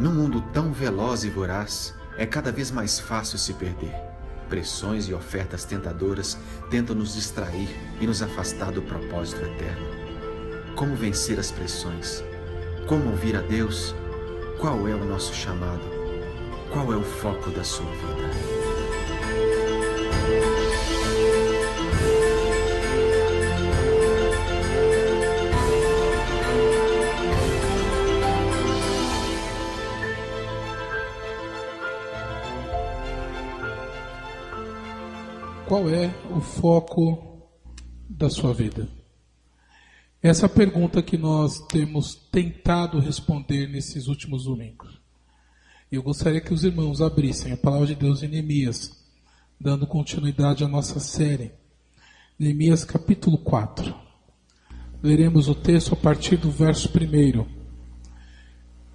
Num mundo tão veloz e voraz, é cada vez mais fácil se perder. Pressões e ofertas tentadoras tentam nos distrair e nos afastar do propósito eterno. Como vencer as pressões? Como ouvir a Deus? Qual é o nosso chamado? Qual é o foco da sua vida? Qual é o foco da sua vida? Essa pergunta que nós temos tentado responder nesses últimos domingos. Eu gostaria que os irmãos abrissem a palavra de Deus em Neemias, dando continuidade à nossa série. Neemias capítulo 4. Leremos o texto a partir do verso 1.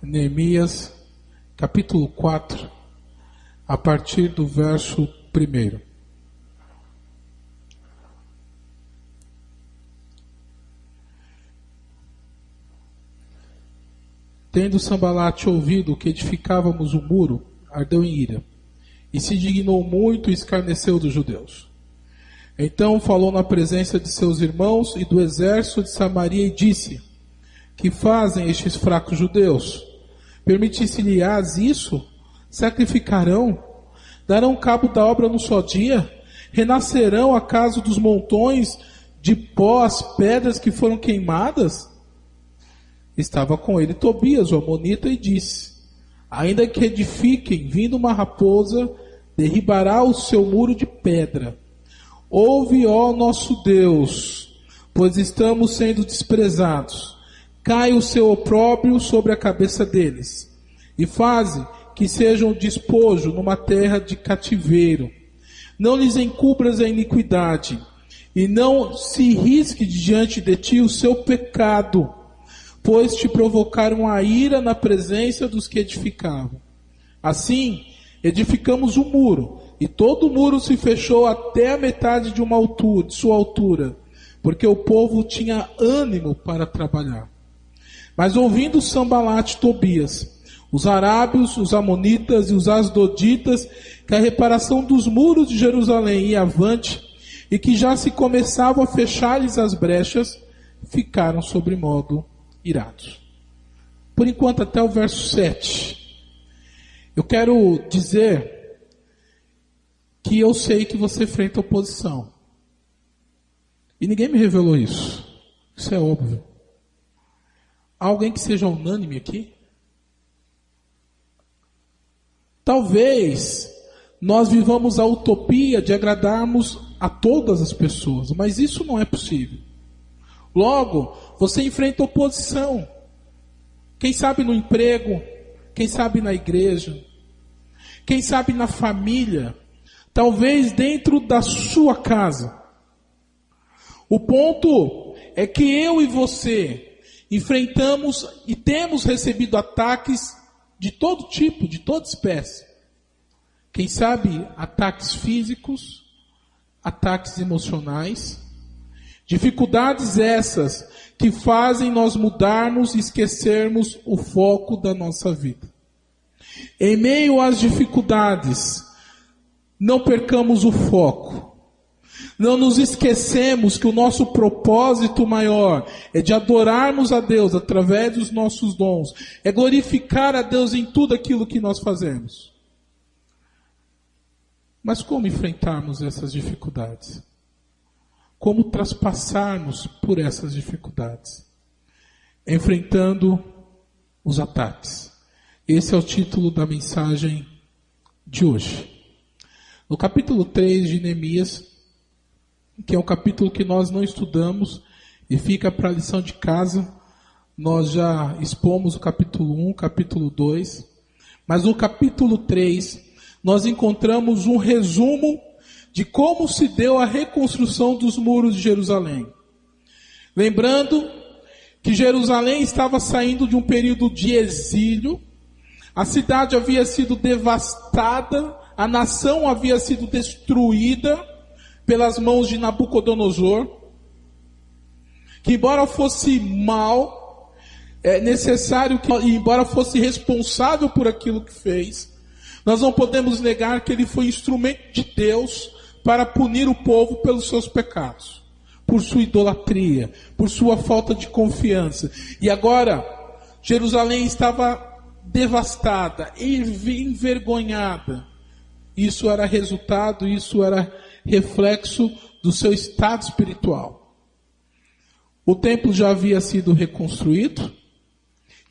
Neemias capítulo 4, a partir do verso 1. Tendo Sambalate ouvido que edificávamos o muro, ardeu em ira, e se indignou muito e escarneceu dos judeus. Então falou na presença de seus irmãos e do exército de Samaria e disse: que fazem estes fracos judeus? Permitir-se-lhes isso? Sacrificarão? Darão cabo da obra num só dia? Renascerão acaso dos montões de pó as pedras que foram queimadas? Estava com ele Tobias, o amonita, e disse: ainda que edifiquem, vindo uma raposa, derribará o seu muro de pedra. Ouve, ó nosso Deus, pois estamos sendo desprezados. Cai o seu opróbrio sobre a cabeça deles, e faze que sejam despojo numa terra de cativeiro. Não lhes encubras a iniquidade, e não se risque diante de ti o seu pecado, pois te provocaram a ira na presença dos que edificavam. Assim, edificamos o muro, e todo o muro se fechou até a metade de sua altura, porque o povo tinha ânimo para trabalhar. Mas ouvindo Sambalate e Tobias, os arábios, os amonitas e os asdoditas, que a reparação dos muros de Jerusalém ia avante, e que já se começava a fechar-lhes as brechas, ficaram sobremodo irados. Por enquanto, até o verso 7. Eu quero dizer que eu sei que você enfrenta oposição. E ninguém me revelou isso. Isso é óbvio. Há alguém que seja unânime aqui? Talvez nós vivamos a utopia de agradarmos a todas as pessoas, mas isso não é possível. Logo, você enfrenta oposição. Quem sabe no emprego, quem sabe na igreja, quem sabe na família, talvez dentro da sua casa. O ponto é que eu e você enfrentamos e temos recebido ataques de todo tipo, de toda espécie. Quem sabe ataques físicos, ataques emocionais, dificuldades essas que fazem nós mudarmos e esquecermos o foco da nossa vida. Em meio às dificuldades, não percamos o foco. Não nos esquecemos que o nosso propósito maior é de adorarmos a Deus através dos nossos dons, é glorificar a Deus em tudo aquilo que nós fazemos. Mas como enfrentarmos essas dificuldades? Como traspassarmos por essas dificuldades? Enfrentando os ataques. Esse é o título da mensagem de hoje. No capítulo 3 de Neemias, que é um capítulo que nós não estudamos e fica para a lição de casa, nós já expomos o capítulo 1, capítulo 2, mas no capítulo 3 nós encontramos um resumo de como se deu a reconstrução dos muros de Jerusalém. Lembrando que Jerusalém estava saindo de um período de exílio, a cidade havia sido devastada, a nação havia sido destruída pelas mãos de Nabucodonosor, que embora fosse mau, é necessário que, embora fosse responsável por aquilo que fez, nós não podemos negar que ele foi instrumento de Deus para punir o povo pelos seus pecados, por sua idolatria, por sua falta de confiança. E agora, Jerusalém estava devastada, envergonhada. Isso era resultado, isso era reflexo do seu estado espiritual. O templo já havia sido reconstruído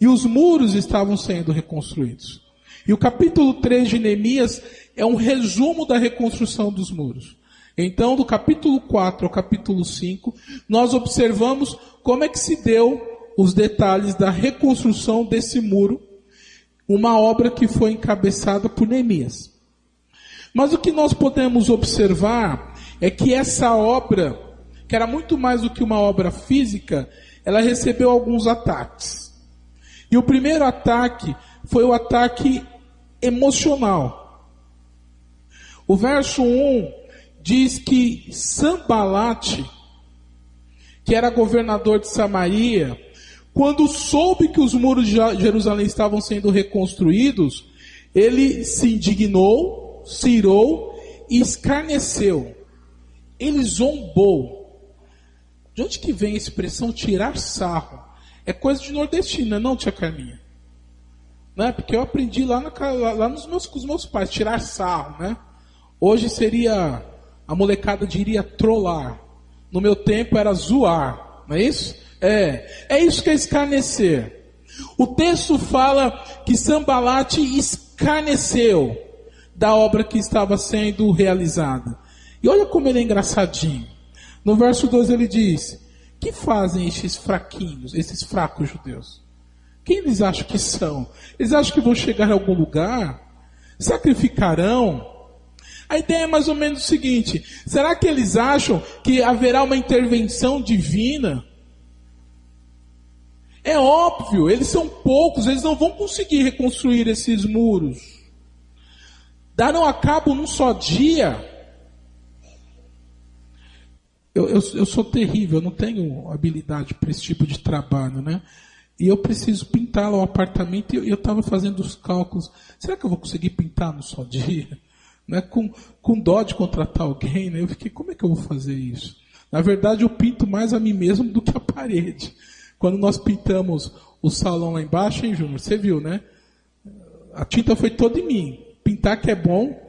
e os muros estavam sendo reconstruídos. E o capítulo 3 de Neemias é um resumo da reconstrução dos muros. Então, do capítulo 4 ao capítulo 5, nós observamos como é que se deu os detalhes da reconstrução desse muro, uma obra que foi encabeçada por Neemias. Mas o que nós podemos observar é que essa obra, que era muito mais do que uma obra física, ela recebeu alguns ataques. E o primeiro ataque foi o ataque emocional. O verso 1 diz que Sanbalate, que era governador de Samaria, quando soube que os muros de Jerusalém estavam sendo reconstruídos, ele se indignou, se irou e escarneceu. Ele zombou. De onde que vem a expressão tirar sarro? É coisa de nordestina, não, tia Carminha? Né? Porque eu aprendi lá com os meus pais, tirar sarro, né? Hoje seria, a molecada diria trollar. No meu tempo era zoar, não é isso? É isso que é escarnecer. O texto fala que Sanbalate escarneceu da obra que estava sendo realizada. E olha como ele é engraçadinho. No verso 2 ele diz: que fazem esses fraquinhos, esses fracos judeus? Quem eles acham que são? Eles acham que vão chegar a algum lugar? Sacrificarão? A ideia é mais ou menos o seguinte: será que eles acham que haverá uma intervenção divina? É óbvio, eles são poucos, eles não vão conseguir reconstruir esses muros. Darão a cabo num só dia. Eu sou terrível, eu não tenho habilidade para esse tipo de trabalho, né? E eu preciso pintar lá o apartamento e eu estava fazendo os cálculos. Será que eu vou conseguir pintar num só dia? Né? Com dó de contratar alguém, né? Eu fiquei, como é que eu vou fazer isso? Na verdade, eu pinto mais a mim mesmo do que a parede. Quando nós pintamos o salão lá embaixo, hein, Júnior? Você viu, né? A tinta foi toda em mim. Pintar que é bom.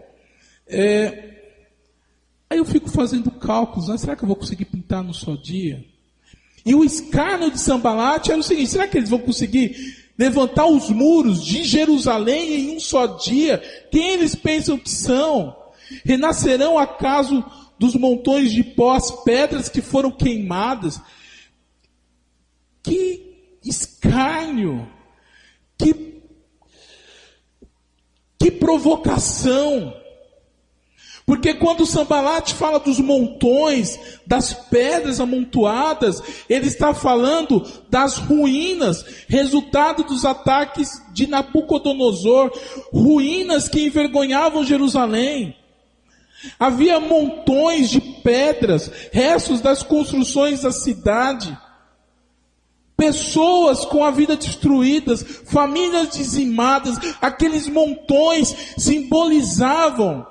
Aí eu fico fazendo cálculos, né? Será que eu vou conseguir pintar num só dia? E o escárnio de Sanbalate era o seguinte: será que eles vão conseguir levantar os muros de Jerusalém em um só dia? Quem eles pensam que são? Renascerão acaso dos montões de pó as pedras que foram queimadas? Que escárnio! Que provocação! Porque quando Sanbalate fala dos montões, das pedras amontoadas, ele está falando das ruínas, resultado dos ataques de Nabucodonosor, ruínas que envergonhavam Jerusalém. Havia montões de pedras, restos das construções da cidade, pessoas com a vida destruídas, famílias dizimadas. Aqueles montões simbolizavam,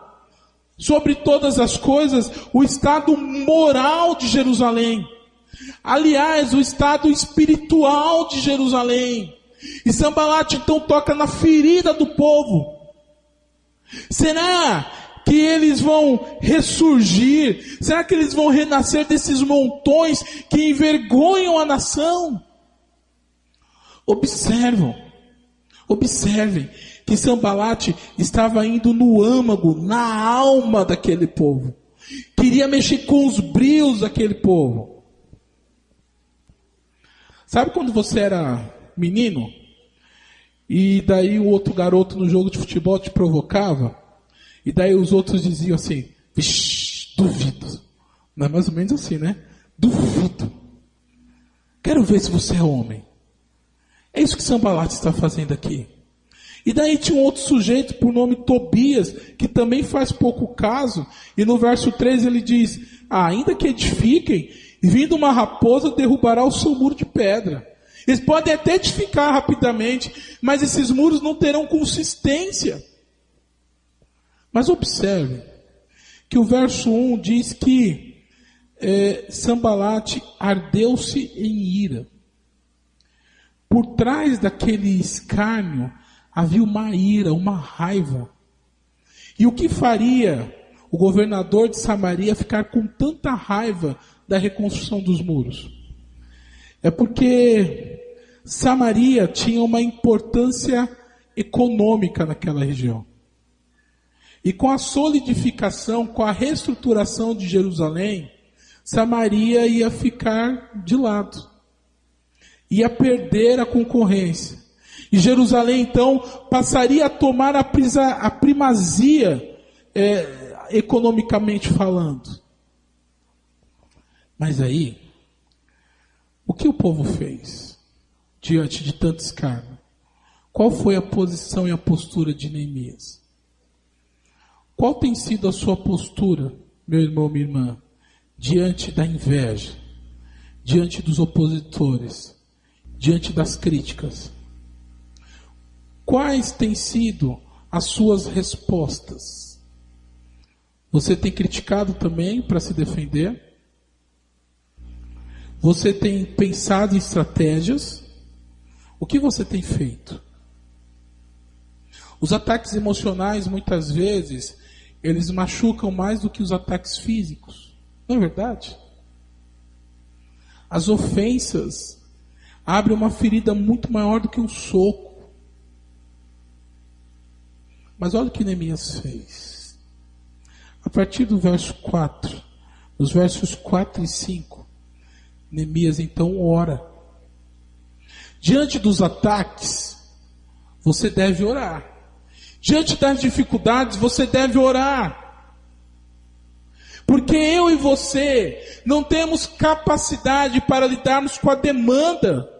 sobre todas as coisas, o estado moral de Jerusalém. Aliás, o estado espiritual de Jerusalém. E Sanbalate então toca na ferida do povo. Será que eles vão ressurgir? Será que eles vão renascer desses montões que envergonham a nação? Observem que Sanbalate estava indo no âmago, na alma daquele povo. Queria mexer com os brios daquele povo. Sabe quando você era menino? E daí o outro garoto no jogo de futebol te provocava? E daí os outros diziam assim: vixe, duvido. Não é mais ou menos assim, né? Duvido. Quero ver se você é homem. É isso que Sanbalate está fazendo aqui. E daí tinha um outro sujeito por nome Tobias, que também faz pouco caso, e no verso 3 ele diz: ainda que edifiquem, vindo uma raposa derrubará o seu muro de pedra. Eles podem até edificar rapidamente, mas esses muros não terão consistência. Mas observe que o verso 1 diz que Sambalate ardeu-se em ira. Por trás daquele escárnio havia uma ira, uma raiva. E o que faria o governador de Samaria ficar com tanta raiva da reconstrução dos muros? É porque Samaria tinha uma importância econômica naquela região. E com a solidificação, com a reestruturação de Jerusalém, Samaria ia ficar de lado. Ia perder a concorrência. E Jerusalém, então, passaria a tomar a primazia, economicamente falando. Mas aí, o que o povo fez diante de tanto escárnio? Qual foi a posição e a postura de Neemias? Qual tem sido a sua postura, meu irmão, minha irmã, diante da inveja, diante dos opositores, diante das críticas? Quais têm sido as suas respostas? Você tem criticado também para se defender? Você tem pensado em estratégias? O que você tem feito? Os ataques emocionais, muitas vezes, eles machucam mais do que os ataques físicos. Não é verdade? As ofensas abrem uma ferida muito maior do que um soco. Mas olha o que Neemias fez. A partir do verso 4, nos versos 4 e 5, Neemias então ora. Diante dos ataques, você deve orar. Diante das dificuldades, você deve orar. Porque eu e você não temos capacidade para lidarmos com a demanda,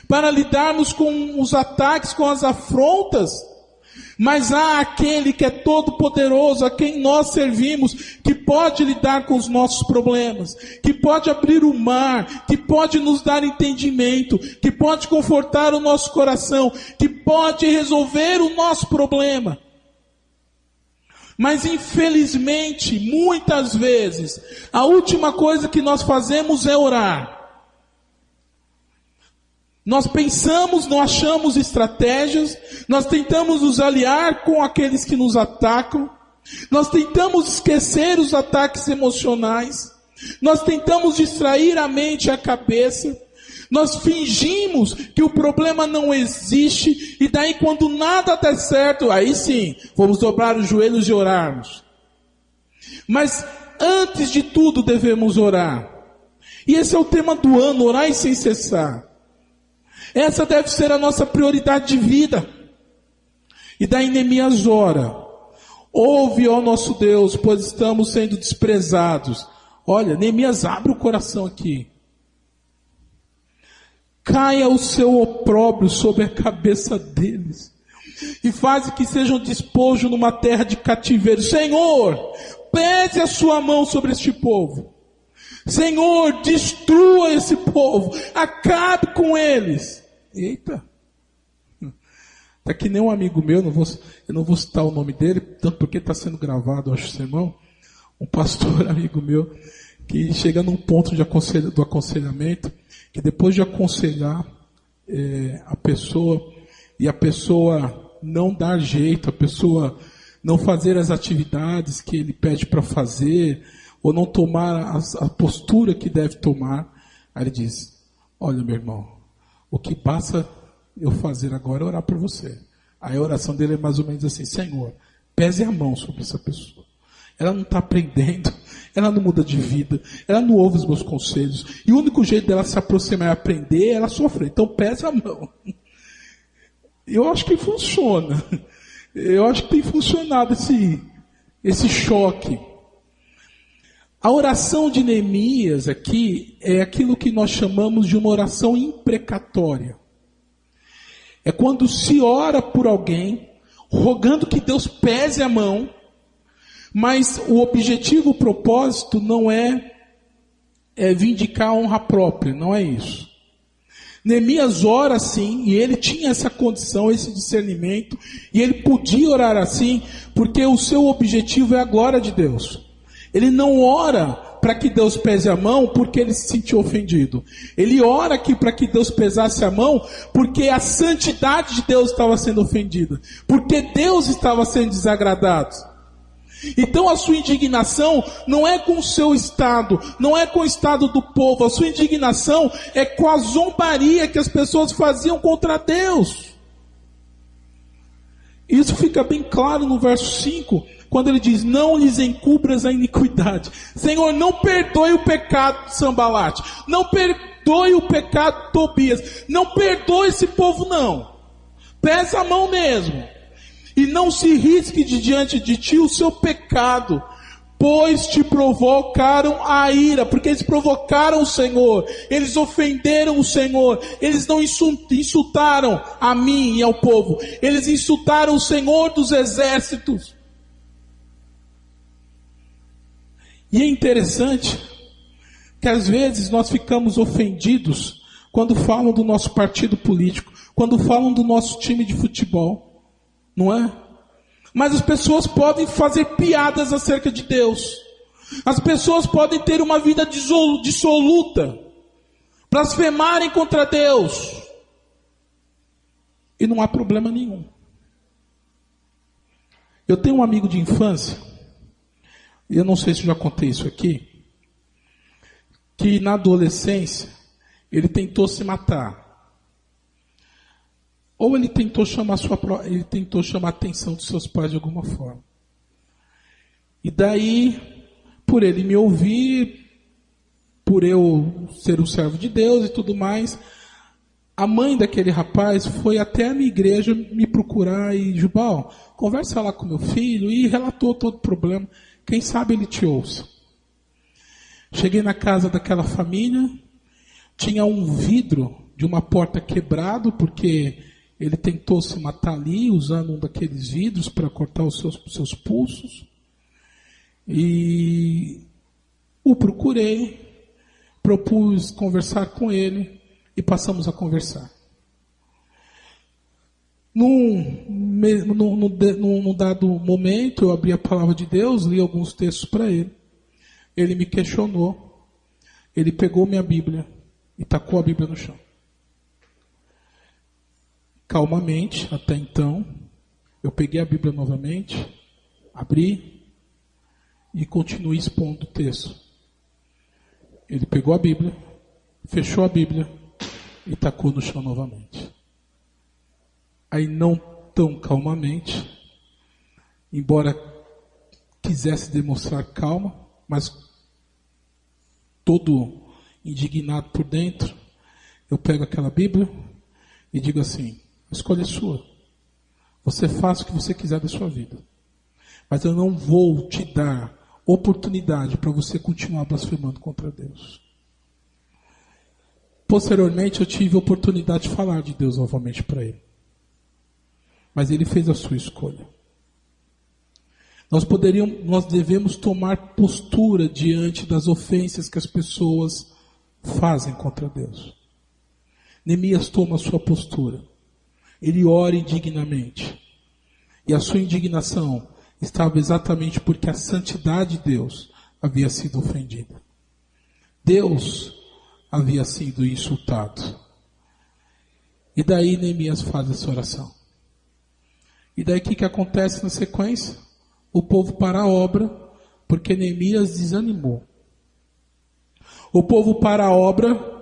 para lidarmos com os ataques, com as afrontas. Mas há aquele que é todo poderoso, a quem nós servimos, que pode lidar com os nossos problemas, que pode abrir o mar, que pode nos dar entendimento, que pode confortar o nosso coração, que pode resolver o nosso problema. Mas infelizmente, muitas vezes, a última coisa que nós fazemos é orar. Nós pensamos, não achamos estratégias, nós tentamos nos aliar com aqueles que nos atacam, nós tentamos esquecer os ataques emocionais, nós tentamos distrair a mente e a cabeça, nós fingimos que o problema não existe, e daí quando nada der certo, aí sim, vamos dobrar os joelhos e orarmos. Mas antes de tudo devemos orar. E esse é o tema do ano, orar sem cessar. Essa deve ser a nossa prioridade de vida. E daí Neemias ora. Ouve, ó nosso Deus, pois estamos sendo desprezados. Olha, Neemias abre o coração aqui. Caia o seu opróbrio sobre a cabeça deles. E faz que sejam despojos numa terra de cativeiro. Senhor, pese a sua mão sobre este povo. Senhor, destrua esse povo, acabe com eles. Eita, tá que nem um amigo meu, eu não vou citar o nome dele, tanto porque está sendo gravado, acho, sermão. Um pastor amigo meu, que chega num ponto do aconselhamento, que depois de aconselhar a pessoa, e a pessoa não dar jeito, a pessoa não fazer as atividades que ele pede para fazer, ou não tomar a postura que deve tomar, aí ele diz: olha, meu irmão, o que basta eu fazer agora é orar por você. Aí a oração dele é mais ou menos assim: Senhor, pese a mão sobre essa pessoa. Ela não está aprendendo, ela não muda de vida, ela não ouve os meus conselhos, e o único jeito dela se aproximar e aprender é ela sofrer. Então pese a mão. Eu acho que funciona. Eu acho que tem funcionado esse choque. A oração de Neemias aqui é aquilo que nós chamamos de uma oração imprecatória. É quando se ora por alguém, rogando que Deus pese a mão, mas o objetivo, o propósito não é vindicar a honra própria, não é isso. Neemias ora assim, e ele tinha essa condição, esse discernimento, e ele podia orar assim, porque o seu objetivo é a glória de Deus. Ele não ora para que Deus pese a mão porque ele se sentiu ofendido. Ele ora aqui para que Deus pesasse a mão porque a santidade de Deus estava sendo ofendida, porque Deus estava sendo desagradado. Então a sua indignação não é com o seu estado, não é com o estado do povo, a sua indignação é com a zombaria que as pessoas faziam contra Deus. Isso fica bem claro no verso 5, quando ele diz, não lhes encubras a iniquidade. Senhor, não perdoe o pecado de Sambalate, não perdoe o pecado de Tobias, não perdoe esse povo não, pesa a mão mesmo. E não se risque de diante de ti o seu pecado, pois te provocaram a ira, porque eles provocaram o Senhor, eles ofenderam o Senhor, eles não insultaram a mim e ao povo, eles insultaram o Senhor dos exércitos. E é interessante que às vezes nós ficamos ofendidos quando falam do nosso partido político, quando falam do nosso time de futebol. Não é? Mas as pessoas podem fazer piadas acerca de Deus. As pessoas podem ter uma vida dissoluta, blasfemarem contra Deus. E não há problema nenhum. Eu tenho um amigo de infância, e eu não sei se eu já contei isso aqui, que na adolescência ele tentou se matar. Ou ele tentou chamar a atenção dos seus pais de alguma forma. E daí, por ele me ouvir, por eu ser um servo de Deus e tudo mais, a mãe daquele rapaz foi até a minha igreja me procurar e, Jubal, conversa lá com meu filho, e relatou todo o problema. Quem sabe ele te ouça. Cheguei na casa daquela família, tinha um vidro de uma porta quebrado, porque ele tentou se matar ali, usando um daqueles vidros para cortar os seus pulsos. E o procurei, propus conversar com ele e passamos a conversar. Num dado momento, eu abri a palavra de Deus, li alguns textos para ele. Ele me questionou. Ele pegou minha Bíblia e tacou a Bíblia no chão. Calmamente, até então, eu peguei a Bíblia novamente, abri e continuei expondo o texto. Ele pegou a Bíblia, fechou a Bíblia e tacou no chão novamente. Aí, não tão calmamente, embora quisesse demonstrar calma, mas todo indignado por dentro, eu pego aquela Bíblia e digo assim: a escolha é sua. Você faz o que você quiser da sua vida. Mas eu não vou te dar oportunidade para você continuar blasfemando contra Deus. Posteriormente, eu tive a oportunidade de falar de Deus novamente para ele. Mas ele fez a sua escolha. Nós devemos tomar postura diante das ofensas que as pessoas fazem contra Deus. Neemias toma a sua postura. Ele ora indignamente. E a sua indignação estava exatamente porque a santidade de Deus havia sido ofendida. Deus havia sido insultado. E daí Neemias faz essa oração. E daí o que acontece na sequência? O povo para a obra, porque Neemias desanimou. O povo para a obra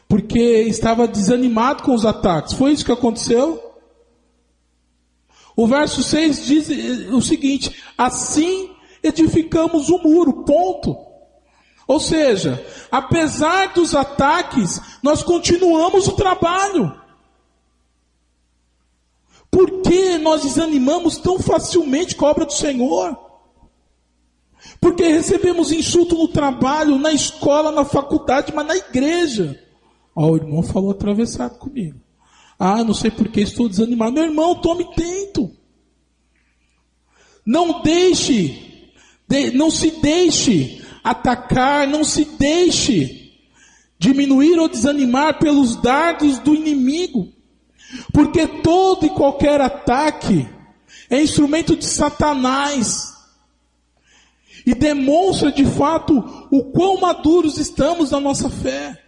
porque estava desanimado com os ataques. Foi isso que aconteceu? O verso 6 diz o seguinte: assim edificamos o muro, ponto. Ou seja, apesar dos ataques, nós continuamos o trabalho. Por que nós desanimamos tão facilmente com a obra do Senhor? Porque recebemos insulto no trabalho, na escola, na faculdade, mas na igreja. O irmão falou atravessado comigo. Não sei por que estou desanimado. Meu irmão, tome tento. Não se deixe atacar, não se deixe diminuir ou desanimar pelos dardos do inimigo, porque todo e qualquer ataque é instrumento de Satanás e demonstra de fato o quão maduros estamos na nossa fé.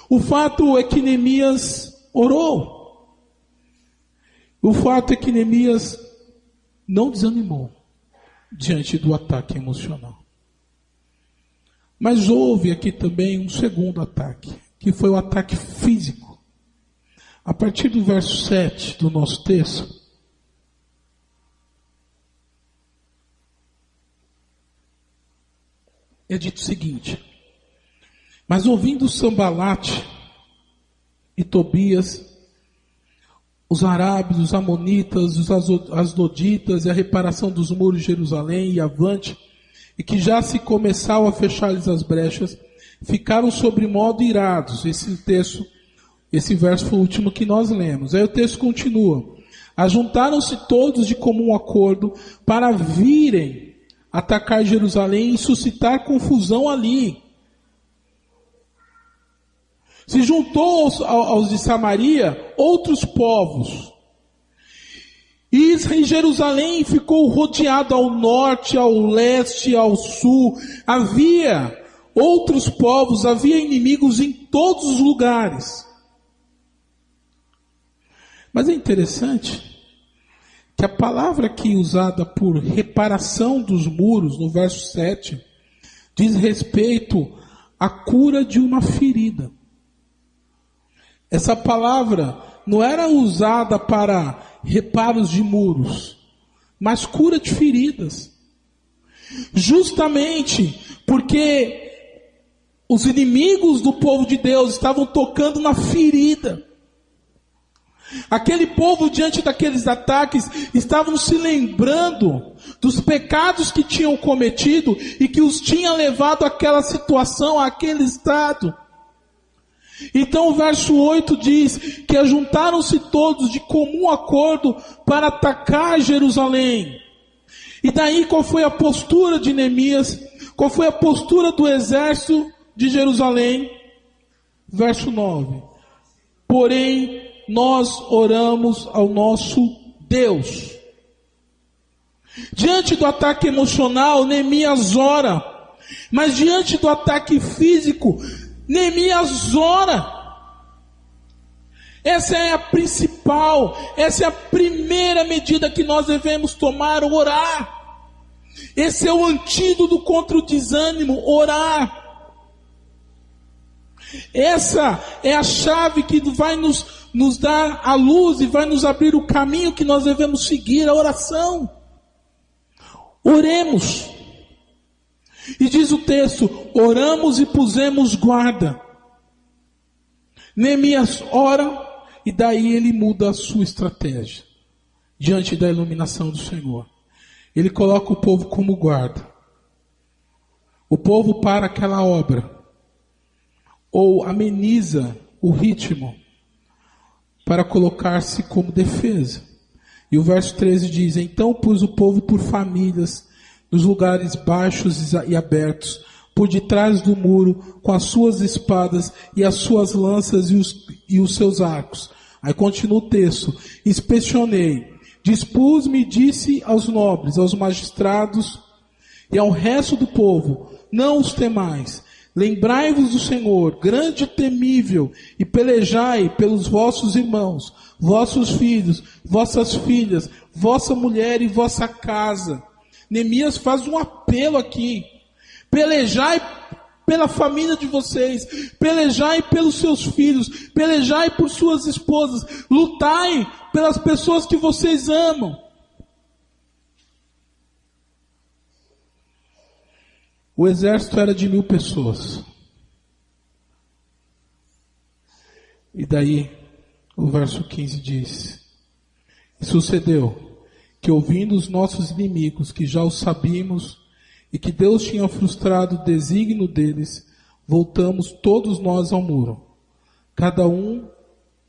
O fato é que Neemias orou. O fato é que Neemias não desanimou diante do ataque emocional. Mas houve aqui também um segundo ataque, que foi o ataque físico. A partir do verso 7 do nosso texto, é dito o seguinte: mas ouvindo Sambalate e Tobias, os arábios, os amonitas, os asdoditas e a reparação dos muros de Jerusalém e avante, e que já se começavam a fechar-lhes as brechas, ficaram sobremodo irados. Esse verso foi o último que nós lemos. Aí o texto continua: ajuntaram-se todos de comum acordo para virem atacar Jerusalém e suscitar confusão ali. Se juntou aos de Samaria outros povos. E Jerusalém ficou rodeado ao norte, ao leste, ao sul. Havia outros povos, havia inimigos em todos os lugares. Mas é interessante que a palavra aqui usada por reparação dos muros, no verso 7, diz respeito à cura de uma ferida. Essa palavra não era usada para reparos de muros, mas cura de feridas. Justamente porque os inimigos do povo de Deus estavam tocando na ferida. Aquele povo, diante daqueles ataques, estavam se lembrando dos pecados que tinham cometido e que os tinha levado àquela situação, àquele estado. Então o verso 8 diz que ajuntaram-se todos de comum acordo para atacar Jerusalém. E daí qual foi a postura de Neemias? Qual foi a postura do exército de Jerusalém? Verso 9. Porém, nós oramos ao nosso Deus. Diante do ataque emocional, Neemias ora. Mas diante do ataque físico, Neemias ora. Essa é a principal, essa é a primeira medida que nós devemos tomar, orar. Esse é o antídoto contra o desânimo, orar. Essa é a chave que vai nos dar a luz e vai nos abrir o caminho que nós devemos seguir, a oração. Oremos. E diz o texto: oramos e pusemos guarda. Neemias ora e daí ele muda a sua estratégia diante da iluminação do Senhor. Ele coloca o povo como guarda. O povo para aquela obra, ou ameniza o ritmo para colocar-se como defesa. E o verso 13 diz: então pus o povo por famílias nos lugares baixos e abertos, por detrás do muro, com as suas espadas e as suas lanças e os seus arcos. Aí continua o texto: inspecionei, dispus-me e disse aos nobres, aos magistrados e ao resto do povo: não os temais, lembrai-vos do Senhor, grande e temível, e pelejai pelos vossos irmãos, vossos filhos, vossas filhas, vossa mulher e vossa casa. Neemias faz um apelo aqui: pelejai pela família de vocês, pelejai pelos seus filhos, pelejai por suas esposas, lutai pelas pessoas que vocês amam. O exército era de 1000 pessoas. E daí o verso 15 diz: e sucedeu que, ouvindo os nossos inimigos, que já o sabíamos, e que Deus tinha frustrado o desígnio deles, voltamos todos nós ao muro, cada um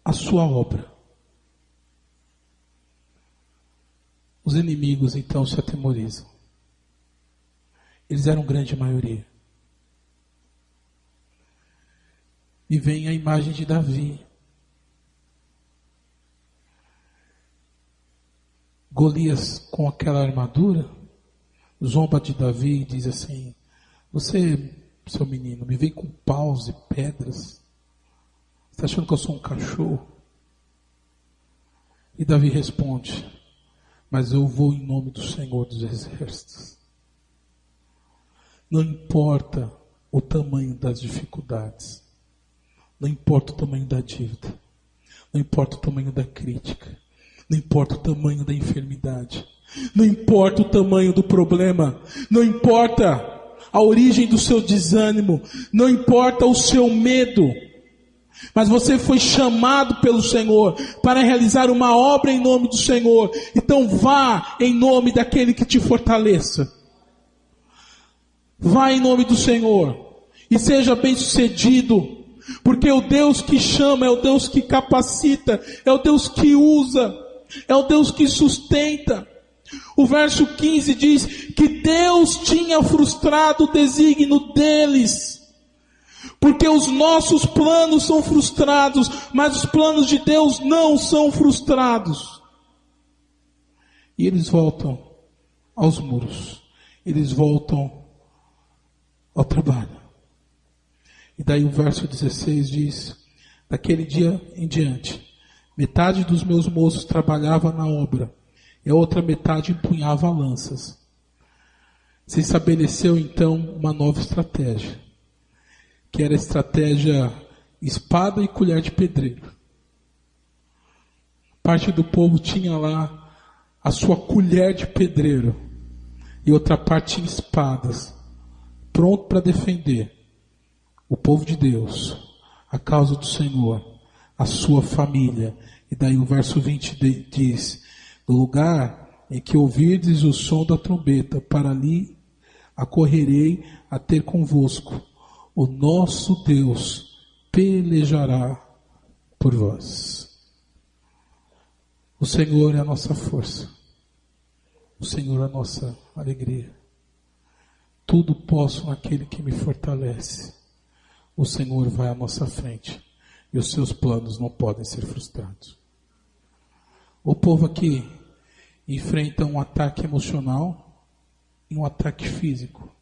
à sua obra. Os inimigos então se atemorizam. Eles eram grande maioria. E vem a imagem de Davi. Golias, com aquela armadura, zomba de Davi e diz assim: você, seu menino, me vem com paus e pedras? Você está achando que eu sou um cachorro? E Davi responde: mas eu vou em nome do Senhor dos Exércitos. Não importa o tamanho das dificuldades, não importa o tamanho da dívida, não importa o tamanho da crítica, não importa o tamanho da enfermidade, não importa o tamanho do problema, não importa a origem do seu desânimo, não importa o seu medo, mas você foi chamado pelo Senhor para realizar uma obra em nome do Senhor. Então vá em nome daquele que te fortaleça. Vá em nome do Senhor e seja bem-sucedido, porque o Deus que chama é o Deus que capacita, é o Deus que usa, é o Deus que sustenta. O verso 15 diz que Deus tinha frustrado o desígnio deles, porque os nossos planos são frustrados, mas os planos de Deus não são frustrados. E eles voltam aos muros, eles voltam ao trabalho. E daí o verso 16 diz: daquele dia em diante, metade dos meus moços trabalhava na obra, e a outra metade empunhava lanças. Se estabeleceu então uma nova estratégia, que era a estratégia espada e colher de pedreiro. Parte do povo tinha lá a sua colher de pedreiro, e outra parte tinha espadas, pronto para defender o povo de Deus, a causa do Senhor, a sua família. E daí o verso 20 diz: no lugar em que ouvirdes o som da trombeta, para ali acorrerei a ter convosco. O nosso Deus pelejará por vós. O Senhor é a nossa força. O Senhor é a nossa alegria. Tudo posso naquele que me fortalece. O Senhor vai à nossa frente e os seus planos não podem ser frustrados. O povo aqui enfrenta um ataque emocional e um ataque físico.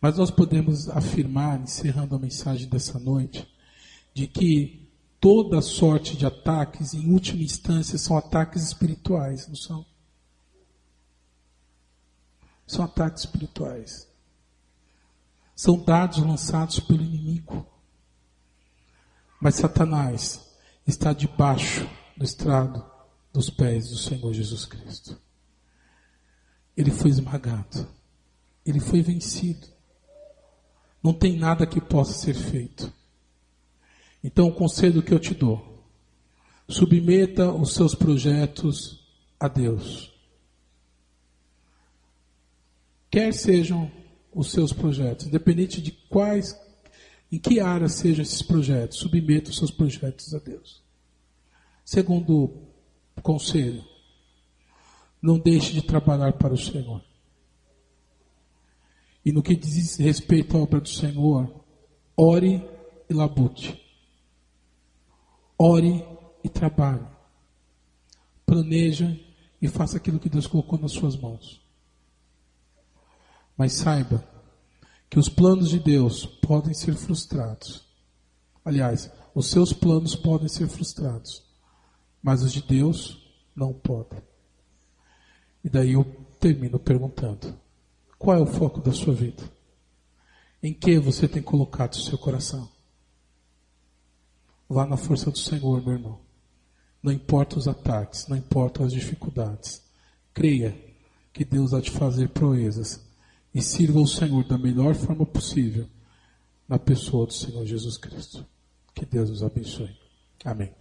Mas nós podemos afirmar, encerrando a mensagem dessa noite, de que toda sorte de ataques, em última instância, são ataques espirituais, não são? São ataques espirituais. São dardos lançados pelo inimigo. Mas Satanás está debaixo do estrado dos pés do Senhor Jesus Cristo. Ele foi esmagado. Ele foi vencido. Não tem nada que possa ser feito. Então o conselho que eu te dou: submeta os seus projetos a Deus. Quer sejam os seus projetos, independente de quais, em que área sejam esses projetos, submeta os seus projetos a Deus. Segundo conselho: não deixe de trabalhar para o Senhor. E no que diz respeito à obra do Senhor, ore e labute. Ore e trabalhe. Planeja e faça aquilo que Deus colocou nas suas mãos. Mas saiba que os planos de Deus podem ser frustrados. Aliás, os seus planos podem ser frustrados, mas os de Deus não podem. E daí eu termino perguntando: qual é o foco da sua vida? Em que você tem colocado o seu coração? Vá na força do Senhor, meu irmão. Não importa os ataques, não importa as dificuldades. Creia que Deus há de fazer proezas. E sirva o Senhor da melhor forma possível na pessoa do Senhor Jesus Cristo. Que Deus os abençoe. Amém.